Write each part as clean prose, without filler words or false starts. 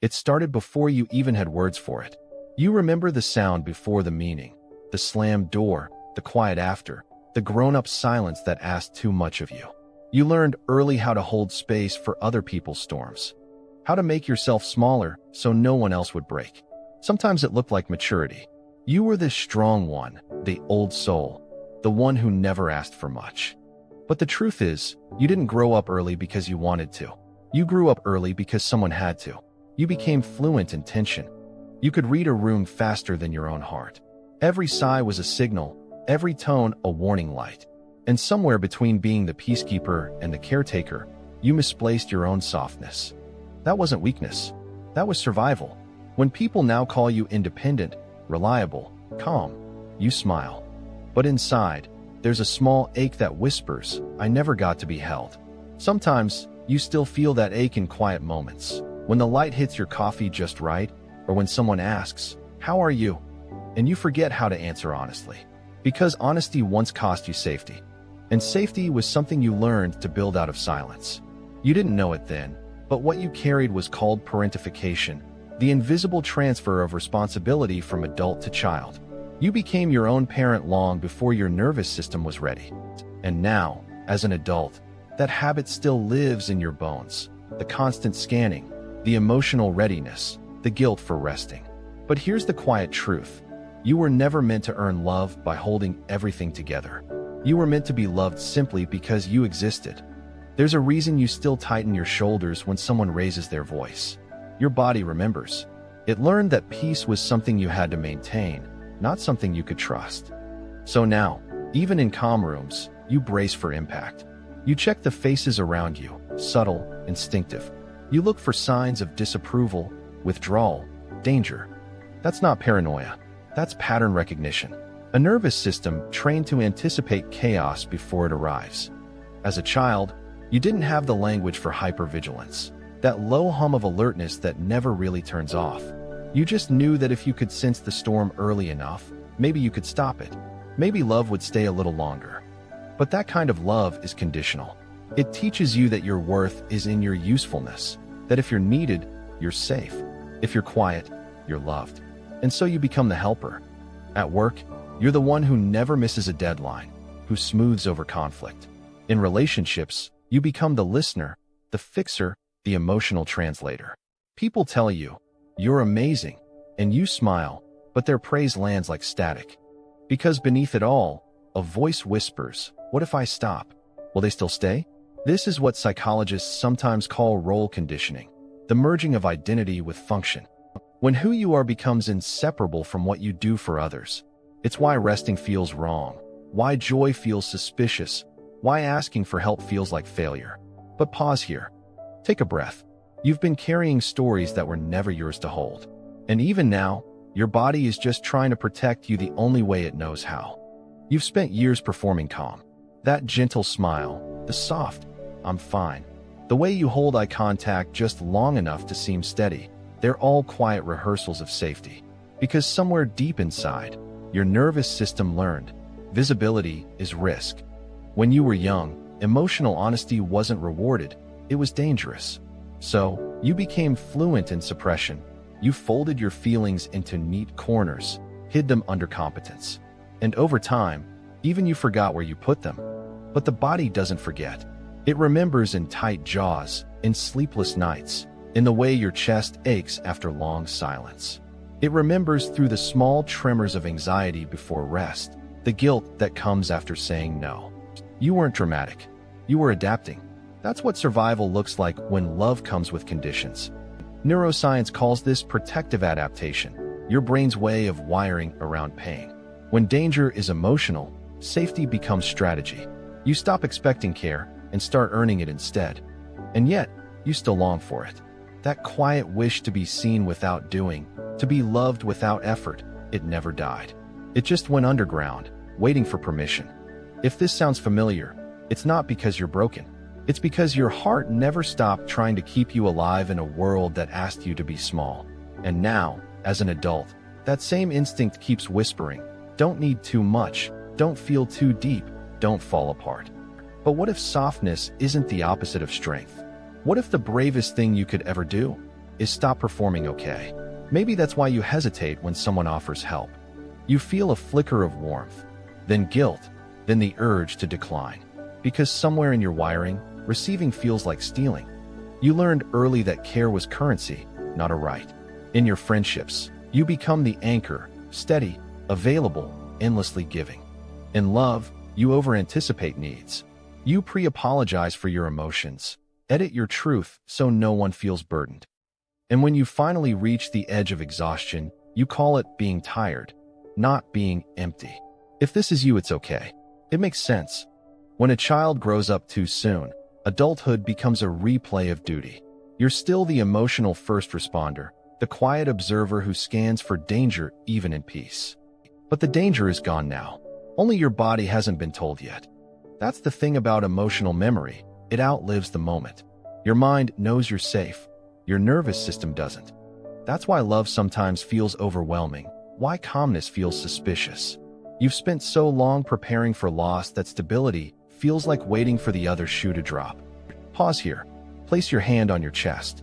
It started before you even had words for it. You remember the sound before the meaning, the slammed door, the quiet after, the grown-up silence that asked too much of you. You learned early how to hold space for other people's storms, how to make yourself smaller so no one else would break. Sometimes it looked like maturity. You were the strong one, the old soul, the one who never asked for much. But the truth is, you didn't grow up early because you wanted to. You grew up early because someone had to. You became fluent in tension. You could read a room faster than your own heart. Every sigh was a signal, every tone a warning light. And somewhere between being the peacekeeper and the caretaker, you misplaced your own softness. That wasn't weakness. That was survival. When people now call you independent, reliable, calm, you smile. But inside, there's a small ache that whispers, I never got to be held. Sometimes, you still feel that ache in quiet moments, when the light hits your coffee just right, or when someone asks, how are you? And you forget how to answer honestly. Because honesty once cost you safety. And safety was something you learned to build out of silence. You didn't know it then, but what you carried was called parentification, the invisible transfer of responsibility from adult to child. You became your own parent long before your nervous system was ready. And now, as an adult, that habit still lives in your bones. The constant scanning, the emotional readiness, the guilt for resting. But here's the quiet truth. You were never meant to earn love by holding everything together. You were meant to be loved simply because you existed. There's a reason you still tighten your shoulders when someone raises their voice. Your body remembers. It learned that peace was something you had to maintain, not something you could trust. So now, even in calm rooms, you brace for impact. You check the faces around you, subtle, instinctive. You look for signs of disapproval, withdrawal, danger. That's not paranoia. That's pattern recognition. A nervous system trained to anticipate chaos before it arrives. As a child, you didn't have the language for hypervigilance, that low hum of alertness that never really turns off. You just knew that if you could sense the storm early enough, maybe you could stop it. Maybe love would stay a little longer. But that kind of love is conditional. It teaches you that your worth is in your usefulness, that if you're needed, you're safe. If you're quiet, you're loved. And so you become the helper. At work, you're the one who never misses a deadline, who smooths over conflict. In relationships, you become the listener, the fixer, the emotional translator. People tell you, you're amazing, and you smile, but their praise lands like static. Because beneath it all, a voice whispers, what if I stop? Will they still stay? This is what psychologists sometimes call role conditioning, the merging of identity with function. When who you are becomes inseparable from what you do for others. It's why resting feels wrong, why joy feels suspicious, why asking for help feels like failure. But pause here. Take a breath. You've been carrying stories that were never yours to hold. And even now, your body is just trying to protect you the only way it knows how. You've spent years performing calm. That gentle smile, the soft, I'm fine. The way you hold eye contact just long enough to seem steady. They're all quiet rehearsals of safety. Because somewhere deep inside, your nervous system learned, visibility is risk. When you were young, emotional honesty wasn't rewarded, it was dangerous. So, you became fluent in suppression. You folded your feelings into neat corners, hid them under competence. And over time, even you forgot where you put them. But the body doesn't forget. It remembers in tight jaws, in sleepless nights, in the way your chest aches after long silence. It remembers through the small tremors of anxiety before rest, the guilt that comes after saying no. You weren't dramatic. You were adapting. That's what survival looks like when love comes with conditions. Neuroscience calls this protective adaptation, your brain's way of wiring around pain. When danger is emotional, safety becomes strategy. You stop expecting care and start earning it instead. And yet, you still long for it. That quiet wish to be seen without doing, to be loved without effort, it never died. It just went underground, waiting for permission. If this sounds familiar, it's not because you're broken. It's because your heart never stopped trying to keep you alive in a world that asked you to be small. And now, as an adult, that same instinct keeps whispering, don't need too much, don't feel too deep, don't fall apart. But what if softness isn't the opposite of strength? What if the bravest thing you could ever do is stop performing okay. Maybe that's why you hesitate when someone offers help. You feel a flicker of warmth, then guilt, then the urge to decline. Because somewhere in your wiring, receiving feels like stealing. You learned early that care was currency, not a right. In your friendships, you become the anchor, steady, available, endlessly giving. In love, you over-anticipate needs. You pre-apologize for your emotions, edit your truth so no one feels burdened. And when you finally reach the edge of exhaustion, you call it being tired, not being empty. If this is you, it's okay. It makes sense. When a child grows up too soon, adulthood becomes a replay of duty. You're still the emotional first responder, the quiet observer who scans for danger even in peace. But the danger is gone now. Only your body hasn't been told yet. That's the thing about emotional memory. It outlives the moment. Your mind knows you're safe. Your nervous system doesn't. That's why love sometimes feels overwhelming, why calmness feels suspicious. You've spent so long preparing for loss that stability feels like waiting for the other shoe to drop. Pause here. Place your hand on your chest.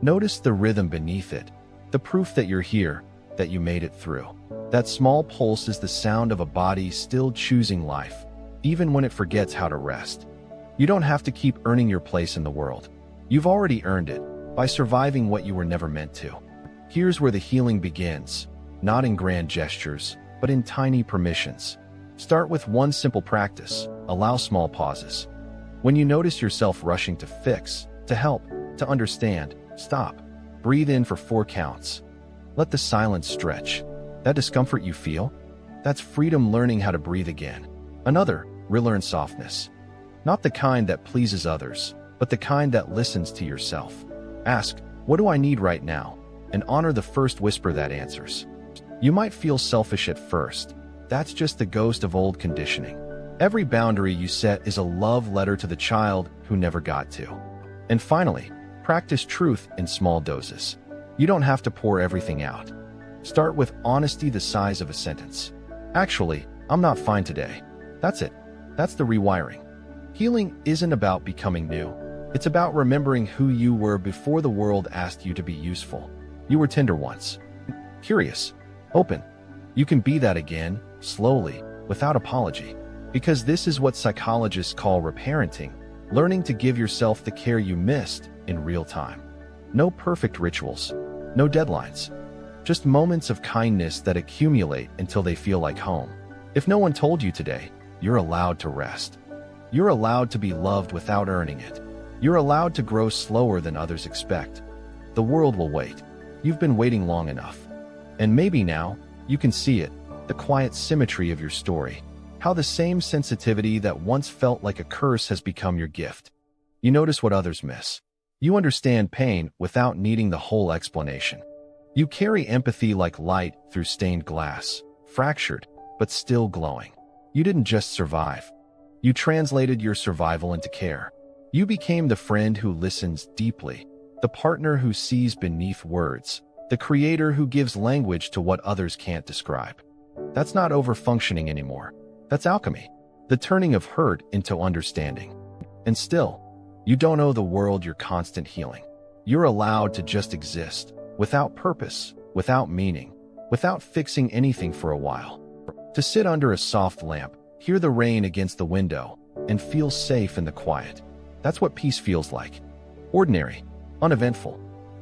Notice the rhythm beneath it, the proof that you're here, that you made it through. That small pulse is the sound of a body still choosing life, even when it forgets how to rest. You don't have to keep earning your place in the world. You've already earned it by surviving what you were never meant to. Here's where the healing begins, not in grand gestures, but in tiny permissions. Start with one simple practice. Allow small pauses. When you notice yourself rushing to fix, to help, to understand, stop. Breathe in for 4 counts. Let the silence stretch. That discomfort you feel? That's freedom learning how to breathe again. Another, relearn softness. Not the kind that pleases others, but the kind that listens to yourself. Ask, what do I need right now? And honor the first whisper that answers. You might feel selfish at first. That's just the ghost of old conditioning. Every boundary you set is a love letter to the child who never got to. And finally, practice truth in small doses. You don't have to pour everything out. Start with honesty the size of a sentence. Actually, I'm not fine today. That's it. That's the rewiring. Healing isn't about becoming new. It's about remembering who you were before the world asked you to be useful. You were tender once. Curious. Open. You can be that again, slowly, without apology. Because this is what psychologists call reparenting, learning to give yourself the care you missed in real time. No perfect rituals, no deadlines, just moments of kindness that accumulate until they feel like home. If no one told you today, you're allowed to rest. You're allowed to be loved without earning it. You're allowed to grow slower than others expect. The world will wait. You've been waiting long enough. And maybe now, you can see it, the quiet symmetry of your story. How the same sensitivity that once felt like a curse has become your gift. You notice what others miss. You understand pain without needing the whole explanation. You carry empathy like light through stained glass, fractured, but still glowing. You didn't just survive. You translated your survival into care. You became the friend who listens deeply, the partner who sees beneath words, the creator who gives language to what others can't describe. That's not overfunctioning anymore. That's alchemy, the turning of hurt into understanding. And still, you don't owe the world your constant healing. You're allowed to just exist, without purpose, without meaning, without fixing anything for a while. To sit under a soft lamp, hear the rain against the window, and feel safe in the quiet. That's what peace feels like. Ordinary, uneventful,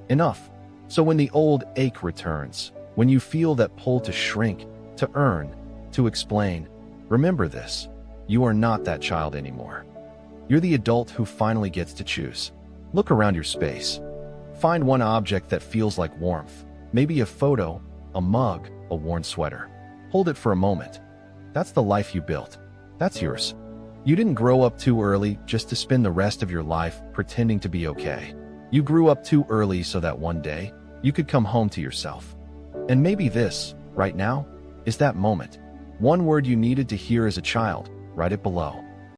enough. So when the old ache returns, when you feel that pull to shrink, to earn, to explain, remember this, you are not that child anymore. You're the adult who finally gets to choose. Look around your space. Find one object that feels like warmth, maybe a photo, a mug, a worn sweater. Hold it for a moment. That's the life you built. That's yours. You didn't grow up too early just to spend the rest of your life pretending to be okay. You grew up too early so that one day, you could come home to yourself. And maybe this, right now, is that moment. One word you needed to hear as a child, write it below.